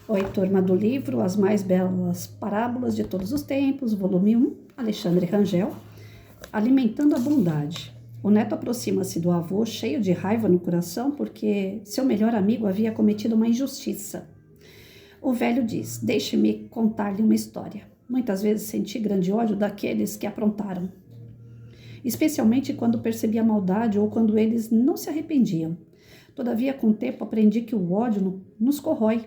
Oi, turma do livro As Mais Belas Parábolas de Todos os Tempos, volume 1, Alexandre Rangel, Alimentando a Bondade. O neto aproxima-se do avô cheio de raiva no coração porque seu melhor amigo havia cometido uma injustiça. O velho diz: deixe-me contar-lhe uma história. Muitas vezes senti grande ódio daqueles que aprontaram, especialmente quando percebi a maldade ou quando eles não se arrependiam. Todavia, com o tempo, aprendi que o ódio nos corrói,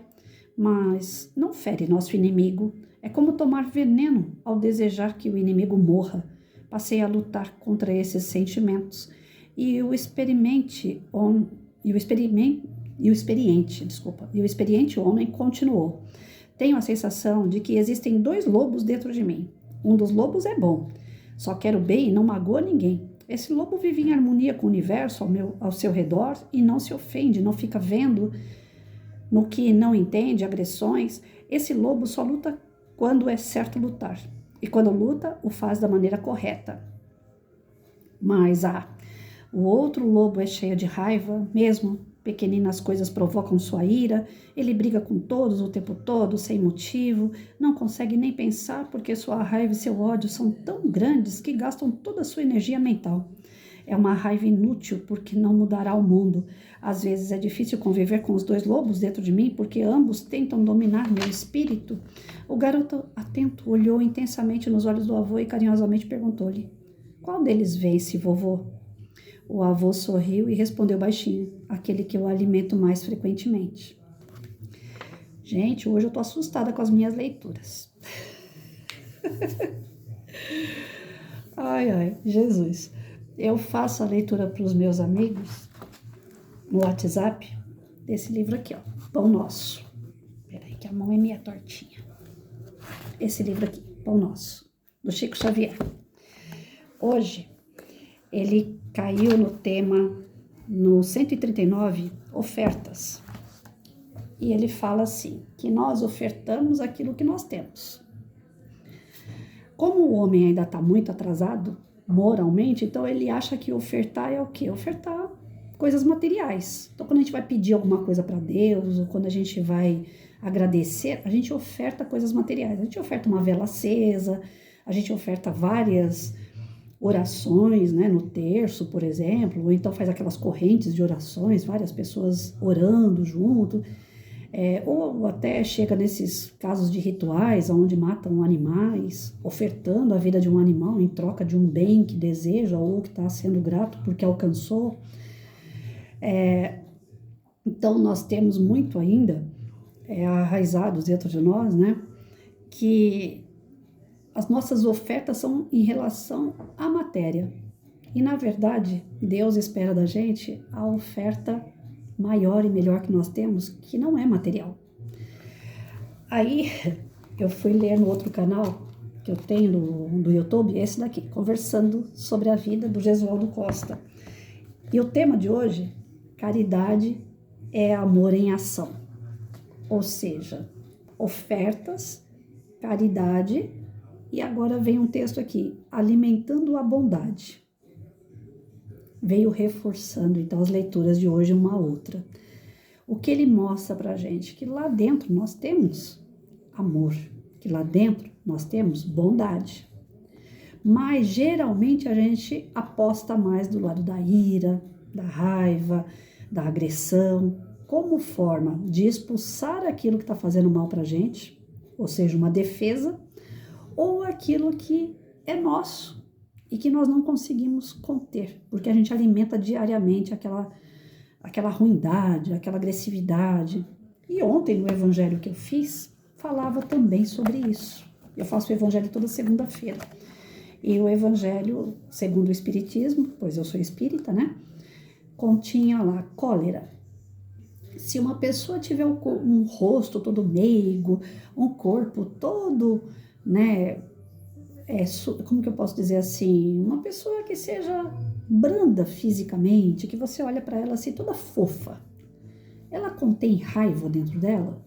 mas não fere nosso inimigo. É como tomar veneno ao desejar que o inimigo morra. Passei a lutar contra esses sentimentos e o experiente homem continuou. Tenho a sensação de que existem dois lobos dentro de mim. Um dos lobos é bom, só quer o bem e não magoa ninguém. Esse lobo vive em harmonia com o universo ao seu redor e não se ofende, não fica vendo no que não entende, agressões. Esse lobo só luta quando é certo lutar. E quando luta, o faz da maneira correta. Mas, o outro lobo é cheio de raiva, mesmo pequeninas coisas provocam sua ira, ele briga com todos o tempo todo, sem motivo, não consegue nem pensar porque sua raiva e seu ódio são tão grandes que gastam toda a sua energia mental. É uma raiva inútil porque não mudará o mundo. Às vezes é difícil conviver com os dois lobos dentro de mim porque ambos tentam dominar meu espírito. O garoto atento olhou intensamente nos olhos do avô e carinhosamente perguntou-lhe: qual deles vence, vovô? O avô sorriu e respondeu baixinho: aquele que eu alimento mais frequentemente. Gente, hoje eu tô assustada com as minhas leituras. Ai, Jesus. Eu faço a leitura para os meus amigos no WhatsApp desse livro aqui, ó, Pão Nosso. Peraí, que a mão é meia tortinha. Esse livro aqui, Pão Nosso, do Chico Xavier. Hoje, ele caiu no tema, no 139, ofertas. E ele fala assim, que nós ofertamos aquilo que nós temos. Como o homem ainda está muito atrasado, moralmente, então ele acha que ofertar é o quê? Ofertar coisas materiais. Então, quando a gente vai pedir alguma coisa para Deus, ou quando a gente vai agradecer, a gente oferta coisas materiais. A gente oferta uma vela acesa, a gente oferta várias orações, né, no terço, por exemplo, ou então faz aquelas correntes de orações, várias pessoas orando junto, ou até chega nesses casos de rituais, onde matam animais, ofertando a vida de um animal em troca de um bem que deseja ou que está sendo grato porque alcançou. Então, nós temos muito ainda arraizados dentro de nós, né, que as nossas ofertas são em relação à matéria. E, na verdade, Deus espera da gente a oferta maior e melhor que nós temos, que não é material. Aí, eu fui ler no outro canal que eu tenho do YouTube, esse daqui, Conversando sobre a Vida, do Gesualdo Costa. E o tema de hoje, caridade é amor em ação. Ou seja, ofertas, caridade, e agora vem um texto aqui, alimentando a bondade. Veio reforçando, então, as leituras de hoje uma a outra. O que ele mostra pra gente? Que lá dentro nós temos amor, que lá dentro nós temos bondade. Mas, geralmente, a gente aposta mais do lado da ira, da raiva, da agressão, como forma de expulsar aquilo que está fazendo mal pra gente, ou seja, uma defesa, ou aquilo que é nosso e que nós não conseguimos conter, porque a gente alimenta diariamente aquela ruindade, aquela agressividade. E ontem, no evangelho que eu fiz, falava também sobre isso. Eu faço o evangelho toda segunda-feira. E o evangelho, segundo o espiritismo, pois eu sou espírita, né? Continha lá cólera. Se uma pessoa tiver um rosto todo meigo, um corpo todo, né, como que eu posso dizer assim, uma pessoa que seja branda fisicamente, que você olha para ela assim toda fofa, ela contém raiva dentro dela?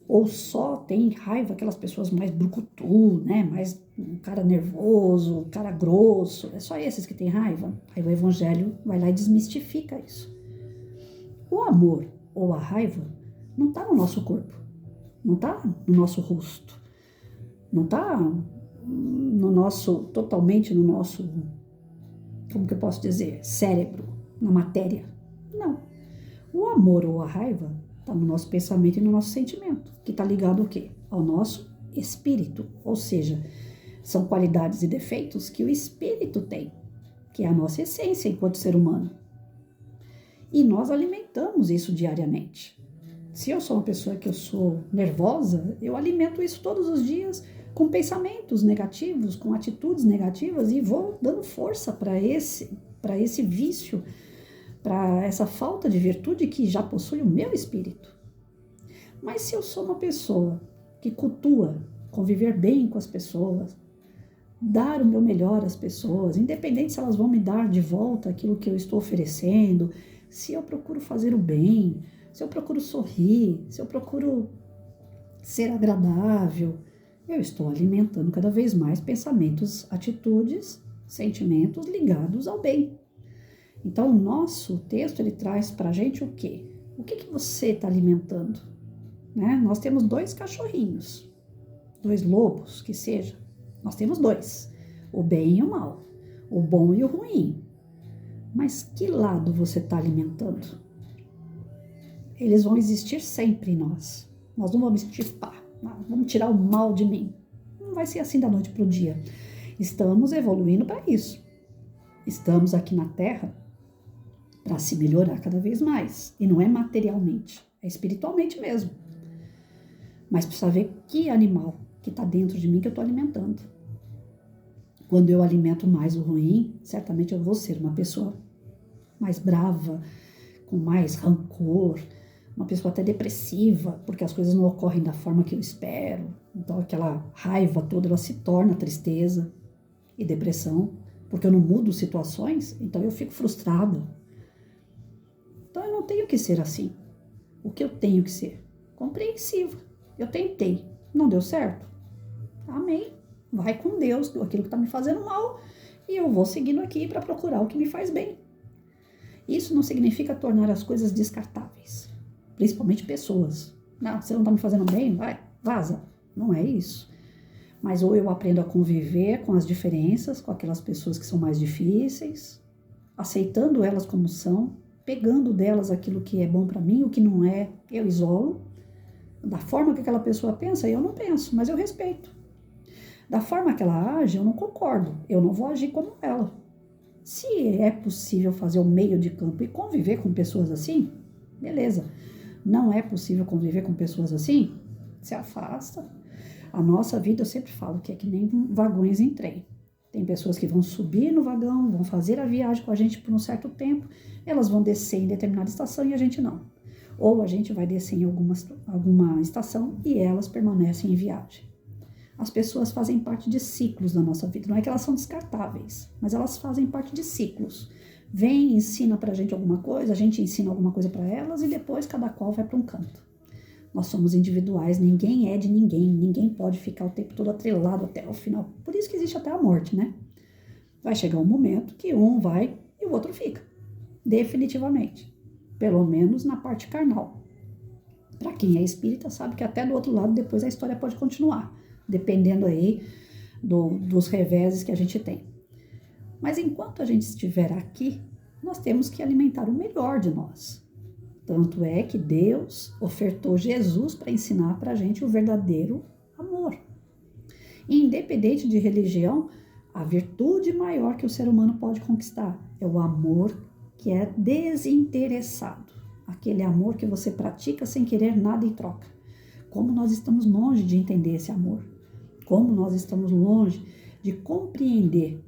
Ou só tem raiva aquelas pessoas mais brucutu, né, mais um cara nervoso, um cara grosso, é só esses que têm raiva? Aí o evangelho vai lá e desmistifica isso. O amor ou a raiva não está no nosso corpo. não está no nosso rosto, não está no nosso, totalmente no nosso, como que eu posso dizer, cérebro, na matéria. Não. O amor ou a raiva está no nosso pensamento e no nosso sentimento, que está ligado ao quê? Ao nosso espírito, ou seja, são qualidades e defeitos que o espírito tem, que é a nossa essência enquanto ser humano. E nós alimentamos isso diariamente. Se eu sou uma pessoa que eu sou nervosa, eu alimento isso todos os dias com pensamentos negativos, com atitudes negativas e vou dando força para esse vício, para essa falta de virtude que já possui o meu espírito. Mas se eu sou uma pessoa que cultua, conviver bem com as pessoas, dar o meu melhor às pessoas, independente se elas vão me dar de volta aquilo que eu estou oferecendo, se eu procuro fazer o bem, se eu procuro sorrir, se eu procuro ser agradável, eu estou alimentando cada vez mais pensamentos, atitudes, sentimentos ligados ao bem. Então, o nosso texto, ele traz para a gente o quê? O que você está alimentando? Né? Nós temos 2 cachorrinhos, 2 lobos, que seja. Nós temos 2, o bem e o mal, o bom e o ruim. Mas que lado você está alimentando? Eles vão existir sempre em nós. Nós não vamos extirpar, vamos tirar o mal de mim. Não vai ser assim da noite para o dia. Estamos evoluindo para isso. Estamos aqui na Terra para se melhorar cada vez mais. E não é materialmente, é espiritualmente mesmo. Mas precisa ver que animal que está dentro de mim que eu estou alimentando. Quando eu alimento mais o ruim, certamente eu vou ser uma pessoa mais brava, com mais rancor, uma pessoa até depressiva, porque as coisas não ocorrem da forma que eu espero. Então aquela raiva toda, ela se torna tristeza e depressão, porque eu não mudo situações, então eu fico frustrada. Então eu não tenho que ser assim. O que eu tenho que ser? Compreensiva. Eu tentei, não deu certo? Amém. Vai com Deus, aquilo que está me fazendo mal, e eu vou seguindo aqui para procurar o que me faz bem. Isso não significa tornar as coisas descartáveis, principalmente pessoas. Não, você não está me fazendo bem? Vai, vaza. Não é isso. Mas ou eu aprendo a conviver com as diferenças, com aquelas pessoas que são mais difíceis, aceitando elas como são, pegando delas aquilo que é bom para mim, o que não é, eu isolo. Da forma que aquela pessoa pensa, eu não penso, mas eu respeito. Da forma que ela age, eu não concordo, eu não vou agir como ela. Se é possível fazer o meio de campo e conviver com pessoas assim, beleza. Não é possível conviver com pessoas assim, se afasta. A nossa vida, eu sempre falo que é que nem vagões em trem. Tem pessoas que vão subir no vagão, vão fazer a viagem com a gente por um certo tempo, elas vão descer em determinada estação e a gente não. Ou a gente vai descer em alguma estação e elas permanecem em viagem. As pessoas fazem parte de ciclos da nossa vida. Não é que elas são descartáveis, mas elas fazem parte de ciclos. Vem, ensina pra gente alguma coisa, a gente ensina alguma coisa para elas e depois cada qual vai para um canto. Nós somos individuais, ninguém é de ninguém, ninguém pode ficar o tempo todo atrelado até o final. Por isso que existe até a morte, né? Vai chegar um momento que um vai e o outro fica, definitivamente. Pelo menos na parte carnal. Para quem é espírita sabe que até do outro lado depois a história pode continuar, dependendo aí dos reveses que a gente tem. Mas enquanto a gente estiver aqui, nós temos que alimentar o melhor de nós. Tanto é que Deus ofertou Jesus para ensinar para a gente o verdadeiro amor. E independente de religião, a virtude maior que o ser humano pode conquistar é o amor que é desinteressado. Aquele amor que você pratica sem querer nada em troca. Como nós estamos longe de entender esse amor. Como nós estamos longe de compreender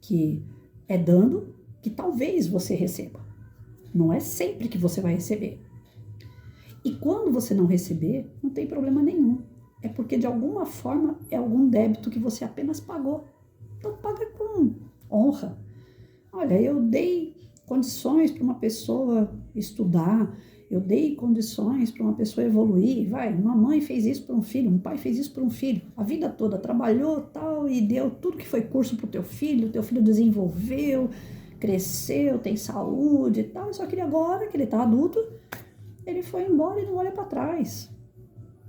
que é dando que talvez você receba. Não é sempre que você vai receber. E quando você não receber, não tem problema nenhum. É porque de alguma forma é algum débito que você apenas pagou. Então paga com honra. Olha, eu dei condições para uma pessoa estudar, eu dei condições para uma pessoa evoluir, uma mãe fez isso para um filho, um pai fez isso para um filho, a vida toda trabalhou tal e deu tudo que foi curso para o teu filho desenvolveu, cresceu, tem saúde e tal, só que agora que ele está adulto, ele foi embora e não olha para trás.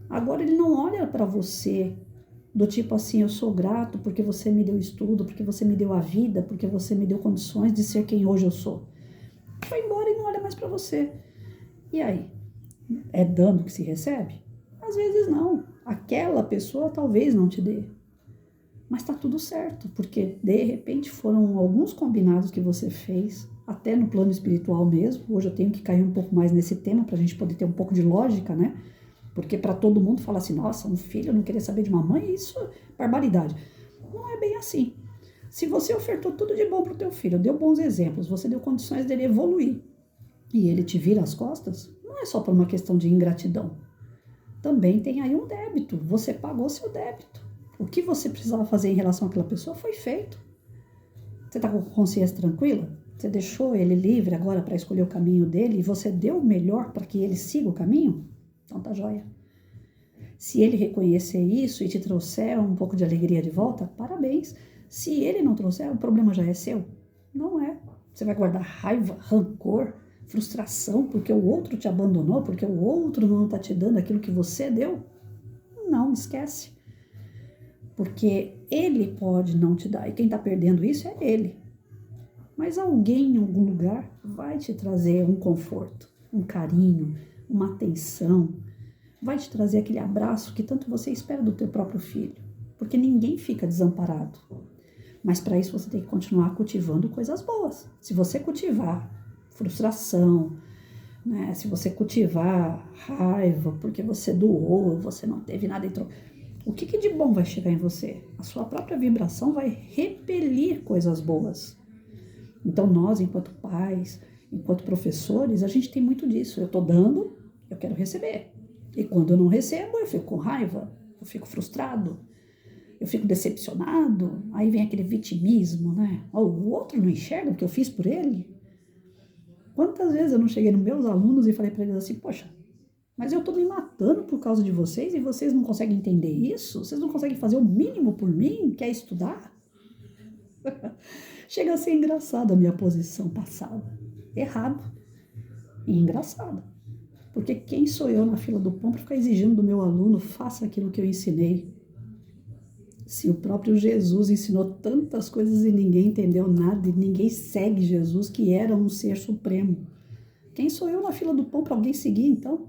Agora ele não olha para você do tipo assim, eu sou grato porque você me deu estudo, porque você me deu a vida, porque você me deu condições de ser quem hoje eu sou. Foi embora e não olha mais para você. E aí? É dano que se recebe? Às vezes não. Aquela pessoa talvez não te dê. Mas tá tudo certo, porque de repente foram alguns combinados que você fez, até no plano espiritual mesmo. Hoje eu tenho que cair um pouco mais nesse tema para a gente poder ter um pouco de lógica, né? Porque para todo mundo falar assim, nossa, um filho não querer saber de uma mãe, isso é barbaridade. Não é bem assim. Se você ofertou tudo de bom para o teu filho, deu bons exemplos, você deu condições dele evoluir, e ele te vira as costas, não é só por uma questão de ingratidão. Também tem aí um débito. Você pagou seu débito. O que você precisava fazer em relação àquela pessoa foi feito. Você está com a consciência tranquila? Você deixou ele livre agora para escolher o caminho dele e você deu o melhor para que ele siga o caminho? Então tá joia. Se ele reconhecer isso e te trouxer um pouco de alegria de volta, parabéns. Se ele não trouxer, o problema já é seu? Não é. Você vai guardar raiva, rancor, frustração porque o outro te abandonou, porque o outro não está te dando aquilo que você deu? Não, esquece. Porque ele pode não te dar, e quem está perdendo isso é ele. Mas alguém em algum lugar vai te trazer um conforto, um carinho, uma atenção, vai te trazer aquele abraço que tanto você espera do teu próprio filho. Porque ninguém fica desamparado. Mas para isso você tem que continuar cultivando coisas boas. Se você cultivar frustração, né? Se você cultivar raiva porque você doou, você não teve nada em troca, o que de bom vai chegar em você? A sua própria vibração vai repelir coisas boas. Então nós, enquanto pais, enquanto professores, a gente tem muito disso. Eu estou dando, eu quero receber. E quando eu não recebo, eu fico com raiva, eu fico frustrado, eu fico decepcionado. Aí vem aquele vitimismo, né? Oh, o outro não enxerga o que eu fiz por ele? Quantas vezes eu não cheguei nos meus alunos e falei para eles assim, poxa, mas eu estou me matando por causa de vocês e vocês não conseguem entender isso? Vocês não conseguem fazer o mínimo por mim, que é estudar? Chega a ser engraçado a minha posição passada. Errado e engraçado. Porque quem sou eu na fila do pão para ficar exigindo do meu aluno faça aquilo que eu ensinei? Se o próprio Jesus ensinou tantas coisas e ninguém entendeu nada e ninguém segue Jesus, que era um ser supremo. Quem sou eu na fila do pão para alguém seguir, então?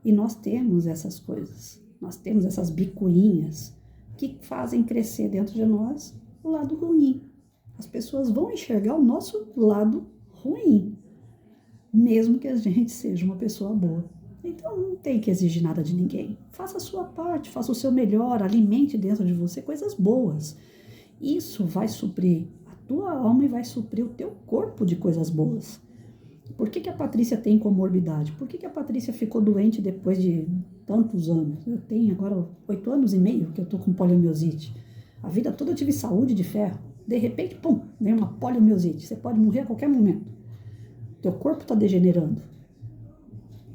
E nós temos essas coisas, nós temos essas bicuinhas que fazem crescer dentro de nós o lado ruim. As pessoas vão enxergar o nosso lado ruim, mesmo que a gente seja uma pessoa boa. Então não tem que exigir nada de ninguém. Faça a sua parte, faça o seu melhor, alimente dentro de você coisas boas. Isso vai suprir a tua alma e vai suprir o teu corpo de coisas boas. Por que a Patrícia tem comorbidade? Por que a Patrícia ficou doente depois de tantos anos? Eu tenho agora 8 anos e meio que eu tô com poliomielite. A vida toda eu tive saúde de ferro. De repente, pum, vem uma poliomielite. Você pode morrer a qualquer momento. Teu corpo está degenerando.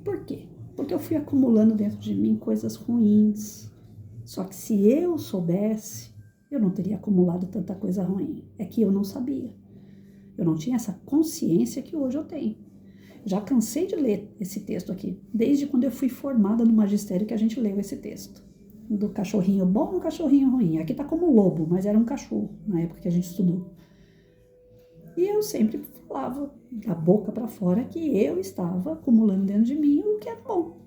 Por quê? Porque eu fui acumulando dentro de mim coisas ruins. Só que se eu soubesse, eu não teria acumulado tanta coisa ruim. É que eu não sabia. Eu não tinha essa consciência que hoje eu tenho. Já cansei de ler esse texto aqui, desde quando eu fui formada no magistério que a gente leu esse texto. Do cachorrinho bom e um cachorrinho ruim. Aqui tá como lobo, mas era um cachorro na época que a gente estudou. E eu sempre falava da boca para fora que eu estava acumulando dentro de mim o que é bom.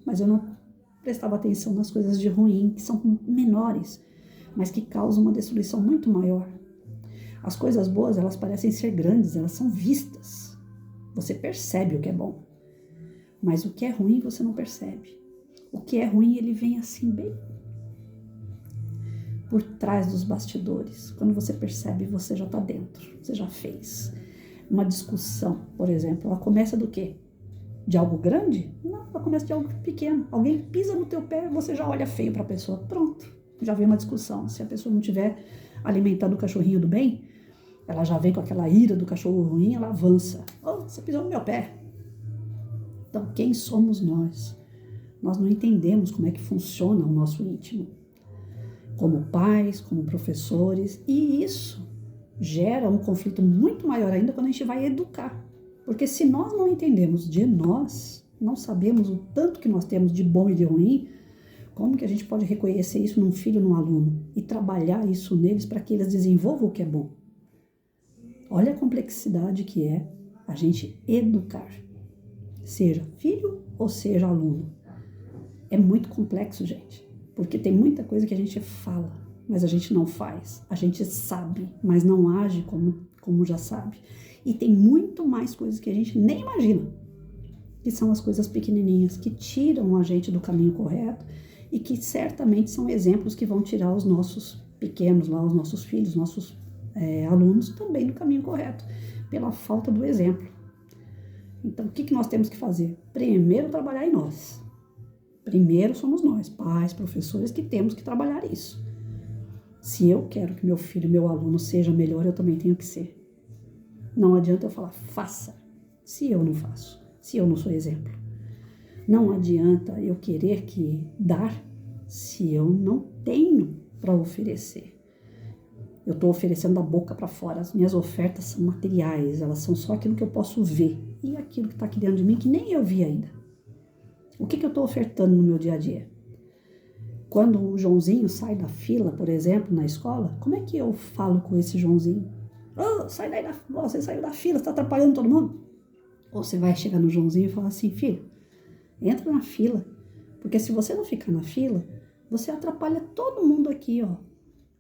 Mas eu não prestava atenção nas coisas de ruim, que são menores, mas que causam uma destruição muito maior. As coisas boas, elas parecem ser grandes, elas são vistas. Você percebe o que é bom. Mas o que é ruim, você não percebe. O que é ruim, ele vem assim, bem por trás dos bastidores. Quando você percebe, você já está dentro. Você já fez. Uma discussão, por exemplo, ela começa do quê? De algo grande? Não, ela começa de algo pequeno. Alguém pisa no teu pé, você já olha feio para a pessoa. Pronto, já vem uma discussão. Se a pessoa não tiver alimentado o cachorrinho do bem, ela já vem com aquela ira do cachorro ruim, ela avança. Oh, você pisou no meu pé. Então, quem somos nós? Nós não entendemos como é que funciona o nosso íntimo. Como pais, como professores. E isso gera um conflito muito maior ainda quando a gente vai educar. Porque se nós não entendemos de nós, não sabemos o tanto que nós temos de bom e de ruim, Como que a gente pode reconhecer isso num filho, num aluno e trabalhar isso neles para que eles desenvolvam o que é bom? Olha a complexidade que é a gente educar, seja filho ou seja aluno. É muito complexo, gente, porque tem muita coisa que a gente fala, mas a gente não faz. A gente sabe, mas não age como já sabe. E tem muito mais coisas que a gente nem imagina, que são as coisas pequenininhas, que tiram a gente do caminho correto e que certamente são exemplos que vão tirar os nossos pequenos lá, os nossos filhos, nossos alunos também do caminho correto, pela falta do exemplo. Então, o que nós temos que fazer? Primeiro, trabalhar em nós. Primeiro somos nós, pais, professores, que temos que trabalhar isso. Se eu quero que meu filho, meu aluno seja melhor, eu também tenho que ser. Não adianta eu falar, faça, se eu não faço, se eu não sou exemplo. Não adianta eu querer dar se eu não tenho para oferecer. Eu estou oferecendo da boca para fora. As minhas ofertas são materiais, elas são só aquilo que eu posso ver. E aquilo que está aqui dentro de mim que nem eu vi ainda. O que eu estou ofertando no meu dia a dia? Quando o Joãozinho sai da fila, por exemplo, na escola, como é que eu falo com esse Joãozinho? Oh, sai daí, você saiu da fila, você está atrapalhando todo mundo. Ou você vai chegar no Joãozinho e falar assim, filho, entra na fila, porque se você não ficar na fila, você atrapalha todo mundo aqui, ó.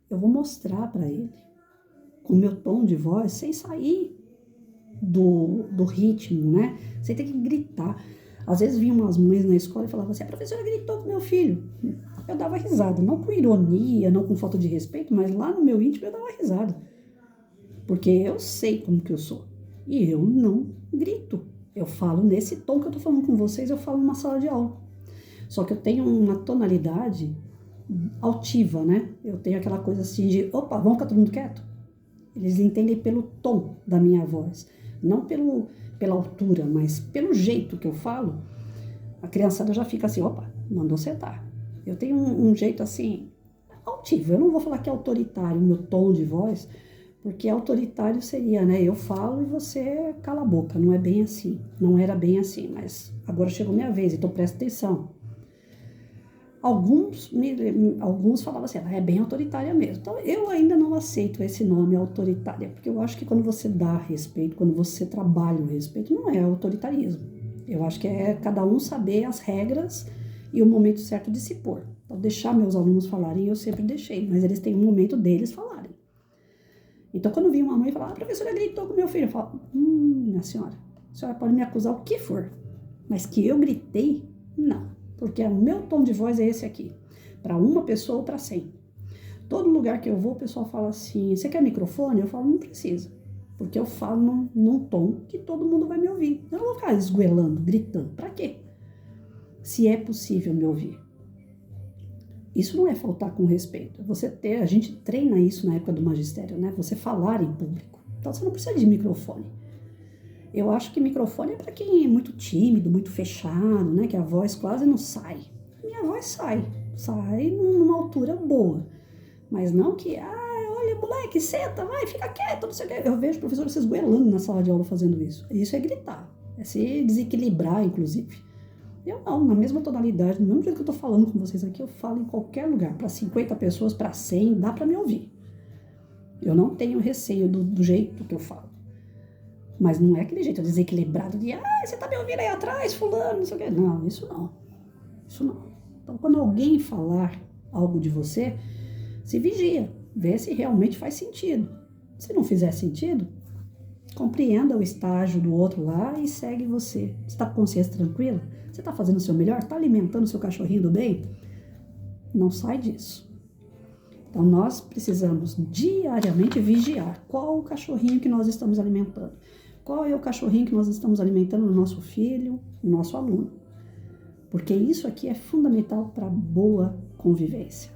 Eu vou mostrar para ele, com o meu tom de voz, sem sair do ritmo, né? Sem ter que gritar. Às vezes vinham umas mães na escola e falavam assim, a professora gritou com meu filho. Eu dava risada, não com ironia, não com falta de respeito, mas lá no meu íntimo eu dava risada. Porque eu sei como que eu sou. E eu não grito. Eu falo nesse tom que eu tô falando com vocês, eu falo numa sala de aula. Só que eu tenho uma tonalidade altiva, né? Eu tenho aquela coisa assim de, opa, vamos ficar todo mundo quieto? Eles entendem pelo tom da minha voz. Não pela altura, mas pelo jeito que eu falo. A criançada já fica assim, opa, mandou sentar. Eu tenho um jeito assim, altivo. Eu não vou falar que é autoritário, meu tom de voz, porque autoritário seria, né? Eu falo e você cala a boca. Não é bem assim. Não era bem assim, mas agora chegou minha vez, então presta atenção. Alguns falavam assim, ela é bem autoritária mesmo. Então, eu ainda não aceito esse nome autoritária, porque eu acho que quando você dá respeito, quando você trabalha o respeito, não é autoritarismo. Eu acho que é cada um saber as regras e o momento certo de se pôr. Então, deixar meus alunos falarem, eu sempre deixei, mas eles têm um momento deles falarem. Então, quando vinha uma mãe e falava, a professora gritou com meu filho, eu falo, minha senhora, a senhora pode me acusar o que for, mas que eu gritei, não. Porque o meu tom de voz é esse aqui, para uma pessoa ou para 100. Todo lugar que eu vou, o pessoal fala assim, você quer microfone? Eu falo, não precisa, porque eu falo num tom que todo mundo vai me ouvir. Eu não vou ficar esgoelando, gritando, para quê? Se é possível me ouvir. Isso não é faltar com respeito. A gente treina isso na época do magistério, né? Você falar em público. Então você não precisa de microfone. Eu acho que microfone é para quem é muito tímido, muito fechado, né? Que a voz quase não sai. Minha voz sai numa altura boa. Mas não que, olha, moleque, senta, vai, fica quieto, não sei o quê. Eu vejo professores se esgoelando na sala de aula fazendo isso. Isso é gritar, é se desequilibrar, inclusive. Eu não, na mesma tonalidade, no mesmo jeito que eu tô falando com vocês aqui, eu falo em qualquer lugar. Para 50 pessoas, para 100, dá para me ouvir. Eu não tenho receio do jeito que eu falo. Mas não é aquele jeito desequilibrado de, você tá me ouvindo aí atrás, fulano, não sei o quê. Não, isso não. Isso não. Então, quando alguém falar algo de você, se vigia, vê se realmente faz sentido. Se não fizer sentido, compreenda o estágio do outro lá e segue você. Você está com consciência tranquila? Você está fazendo o seu melhor? Está alimentando o seu cachorrinho do bem? Não sai disso. Então, nós precisamos diariamente vigiar qual o cachorrinho que nós estamos alimentando. Qual é o cachorrinho que nós estamos alimentando no nosso filho, no nosso aluno. Porque isso aqui é fundamental para boa convivência.